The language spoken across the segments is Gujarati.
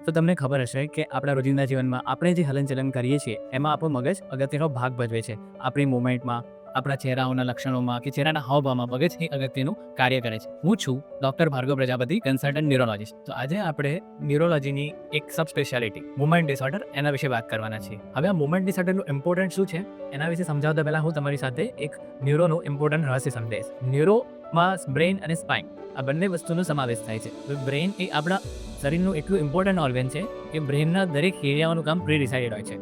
તો તમને ખબર હશે કે આપણા રોજિંદા જીવનમાં આપણે જે હલનચલન કરીએ છીએ એમાં આપણું મગજ અગત્યનો ભાગ ભજવે છે. આપણી મુવમેન્ટમાં, આપણા ચહેરાઓના લક્ષણોમાં કે ચહેરાના હાવભાવમાં મગજ એ અગત્યનું કાર્ય કરે છે. હું છું doctor Bhargav Prajapati, consultant neurologist. તો આજે આપણે ન્યુરોલોજીની એક સબ સ્પેશિયાલિટી મુવમેન્ટ ડિસઓર્ડર એના વિશે વાત કરવાના છીએ. હવે આ મુવમેન્ટ ડિસઓર્ડરનું ઇમ્પોર્ટન્ટ શું છે એના વિશે સમજાવતા પહેલાં હું તમારી સાથે એક ન્યુરોનું ઇમ્પોર્ટન્ટ રહસ્ય સમજાવીશ. ન્યુરોમાં બ્રેઇન અને સ્પાઇન આ બંને વસ્તુનો સમાવેશ થાય છે. બ્રેઇન એ આપણા શરીરનું એટલું ઇમ્પોર્ટન્ટ ઓર્ગન છે કે બ્રેઇનના દરેક એરિયાઓનું કામ પ્રી ડિસાઇડેડ હોય છે.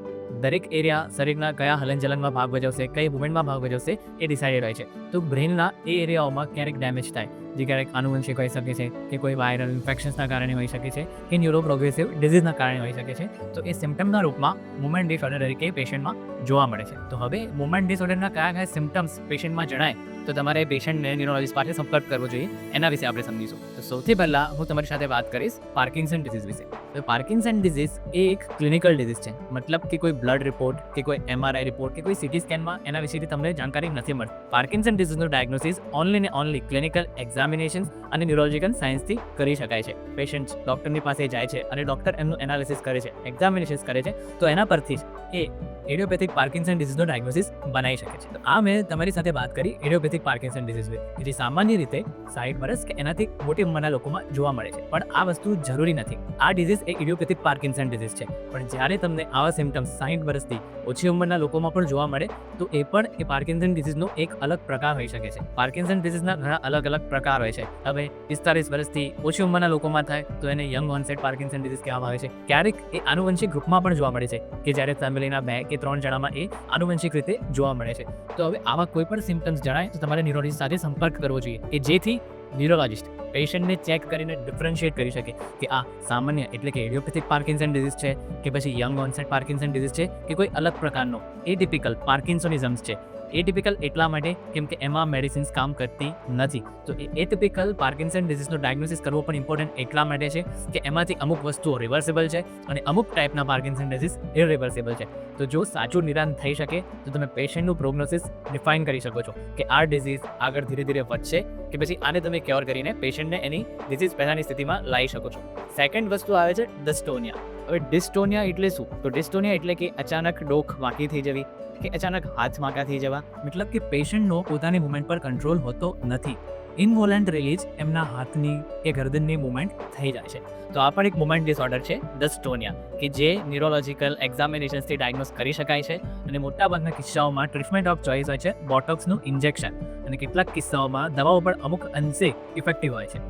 દરેક એરિયા શરીરના કયા હલનચલનમાં ભાગ ભજવશે, કઈ મુવમેન્ટમાં ભાગ ભજવશે એ ડિસાઇડેડ હોય છે. તો બ્રેઇનના એ એરિયાઓમાં ક્યારેક ડેમેજ થાય, જે ક્યારેક આનુવંશિક હોઈ શકે છે, કે કોઈ વાયરલ ઇન્ફેક્શન્સના કારણે હોઈ શકે છે, કે ન્યુરો પ્રોગ્રેસિવ ડિઝીઝના કારણે હોઈ શકે છે. તો એ સિમ્ટમના રૂપમાં મુવમેન્ટ ડિસઓર્ડર તરીકે પેશન્ટમાં જોવા મળે છે. તો હવે મુવમેન્ટ ડિસઓર્ડરના કયા સિમ્ટમ્સ પેશન્ટમાં જણાય તો તમારે પેશન્ટને ન્યુરોલોજીસ્ટ પાસે સંપર્ક કરવો જોઈએ, એના વિશે આપણે સમજીશું. તો સૌથી પહેલાં હું તમારી સાથે વાત કરીશ પાર્કિન્સન ડિઝીઝ વિશે. તો પાર્કિન્સન ડિઝીઝ એ એક ક્લિનિકલ ડિઝીઝ છે. મતલબ કે કોઈ બ્લડ રિપોર્ટ કે કોઈ MRI રિપોર્ટ કે કોઈ CT સ્કેનમાં એના વિશેથી તમને જાણકારી નથી મળતી. પાર્કિન્સન ડિઝીઝનું ડાયગ્નોસિસ ઓનલી ને ઓનલી ક્લિનિકલ એક્ઝામિનેશન્સ અને ન્યુરોલોજીકલ સાયન્સથી કરી શકાય છે. પેશન્ટ ડૉક્ટરની પાસે જાય છે અને ડૉક્ટર એમનું એનાલિસિસ કરે છે, એક્ઝામિનેશન્સ કરે છે, તો એના પરથી જ એ ઇડિયોપેથિક પાર્કિન્સન ડિઝીઝનો ડાયગ્નોસિસ બનાવી શકે છે. તો આ મેં તમારી સાથે વાત કરી ઇડિયોપેથિક પાર્કિન્સન ડિઝીઝ વિશે, જે સામાન્ય રીતે 60 વર્ષ કે એનાથી મોટી ઉંમરના લોકોમાં જોવા મળે છે. પણ આ વસ્તુ જરૂરી નથી. આ ડિઝીઝ એ ઇડિયોપેથિક પાર્કિન્સન ડિઝીઝ છે. પણ જ્યારે તમને આવા સિમ્ટમ્સ 60 વર્ષથી ઓછી ઉંમરના લોકોમાં પણ જોવા મળે તો એ પણ એ પાર્કિન્સન ડિઝીઝનો એક અલગ પ્રકાર હોઈ શકે છે. પાર્કિન્સન ડિઝીઝના ઘણા અલગ અલગ પ્રકાર હોય છે. હવે 45 વર્ષથી ઓછી ઉંમરના લોકોમાં થાય તો એને યંગ ઓનસેટ પાર્કિન્સન ડિઝીઝ કહેવામાં આવે છે. ક્યારેક એ આનુવંશિક ગ્રુપમાં પણ જોવા મળે છે, કે જ્યારે ફેમિલીના 2 કે 3 જણામાં એ આનુવંશિક રીતે જોવા મળે છે. તો હવે આવા કોઈ પણ સિમ્ટમ્સ જણાય તો તમારે ન્યુરોલોજીસ્ટ સાથે સંપર્ક કરવો જોઈએ, કે જેથી ન્યુરોલોજીસ્ટ પેશન્ટને ચેક કરીને ડિફરન્શિએટ કરી શકે કે આ સામાન્ય એટલે કે ઇડિયોપેથિક પાર્કિન્સન ડિઝીઝ છે, કે પછી યંગ ઓનસેટ પાર્કિન્સન ડિઝીઝ છે, કે કોઈ અલગ પ્રકારનો એટિપિકલ પાર્કિન્સોનિઝમ્સ છે. એટિપિકલ એટલા માટે કેમ કે એમાં મેડિસિન્સ કામ કરતી નથી. તો એ એટિપિકલ પાર્કિન્સન ડિઝીઝનો ડાયગ્નોસિસ કરવો પણ ઇમ્પોર્ટન્ટ એટલા માટે છે કે એમાંથી અમુક વસ્તુઓ રિવર્સિબલ છે અને અમુક ટાઈપના પાર્કિન્સન ડિઝીઝ ઇરિવર્સિબલ છે. તો જો સાચું નિદાન થઈ શકે તો તમે પેશન્ટનું પ્રોગ્નોસિસ ડિફાઇન કરી શકો છો કે આ ડિઝીઝ આગળ ધીરે ધીરે વધશે કે પછી આને તમે ક્યોર કરીને પેશન્ટને એની ડિઝીઝ પહેલાંની સ્થિતિમાં લાવી શકો છો. સેકન્ડ વસ્તુ આવે છે ડિસ્ટોનિયા. હવે ડિસ્ટોનિયા એટલે શું? તો ડિસ્ટોનિયા એટલે કે અચાનક ડોક વાંકી થઈ જવી કે અચાનક હાથ વાંકા થઈ જવા. મતલબ કે પેશન્ટનો પોતાની મુવમેન્ટ પર કંટ્રોલ હોતો નથી. ઇનવોલન્ટરીલી જ એમના હાથની કે ગરદનની મુવમેન્ટ થઈ જાય છે. તો આ પણ એક મુવમેન્ટ ડિસઓર્ડર છે ડિસ્ટોનિયા, કે જે ન્યુરોલોજીકલ એક્ઝામિનેશન્સથી ડાયગ્નોસ કરી શકાય છે. અને મોટાભાગના કિસ્સાઓમાં ટ્રીટમેન્ટ ઓફ ચોઇસ હોય છે બોટોક્સનું ઇન્જેક્શન, અને કેટલાક કિસ્સાઓમાં દવાઓ પણ અમુક અંશે ઇફેક્ટિવ હોય છે.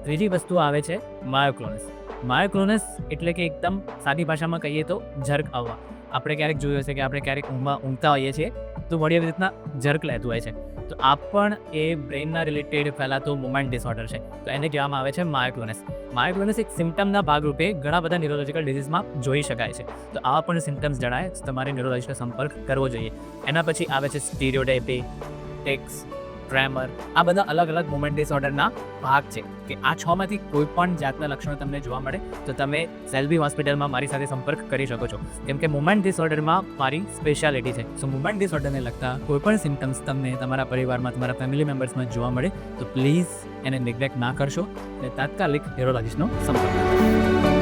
ત્રીજી વસ્તુ આવે છે માયોક્લોનસ. માયોક્લોનસ એટલે કે એકદમ સાદી ભાષામાં કહીએ તો જર્ક આવવા. આપણે ક્યારેક જોયું હશે કે આપણે ક્યારેક ઊંઘતા હોઈએ છીએ તો વળી એવી રીતના જર્ક લેતું હોય છે. તો આ પણ એ બ્રેઇનના રિલેટેડ ફેલાતો મુવમેન્ટ ડિસઓર્ડર છે. તો એને કહેવામાં આવે છે માયોક્લોનસ. માયોક્લોનસ એક સિમ્ટમના ભાગરૂપે ઘણા બધા ન્યુરોલોજીકલ ડિઝીઝમાં જોઈ શકાય છે. તો આવા પણ સિમ્ટમ્સ જણાય તો તમારે ન્યુરોલોજીસ્ટનો સંપર્ક કરવો જોઈએ. એના પછી આવે છે સ્ટીરિયોટાઇપી, ટિક્સ, ટ્રેમર. આ બધા અલગ અલગ મુવમેન્ટ ડિસઓર્ડરના ભાગ છે. કે આ 6 માંથી કોઈ પણ જાતના લક્ષણો તમને જોવા મળે તો તમે સેલ્બી હોસ્પિટલમાં મારી સાથે સંપર્ક કરી શકો છો, કેમ કે મુવમેન્ટ ડિસઓર્ડરમાં મારી સ્પેશિયાલિટી છે. સો મુવમેન્ટ ડિસઓર્ડરને લગતા કોઈ પણ સિમ્ટમ્સ તમને તમારા પરિવારમાં, તમારા ફેમિલી મેમ્બર્સમાં જોવા મળે તો પ્લીઝ એને નેગ્લેક્ટ ના કરશો અને તાત્કાલિક ન્યુરોલોજીસ્ટનો સંપર્ક કરો.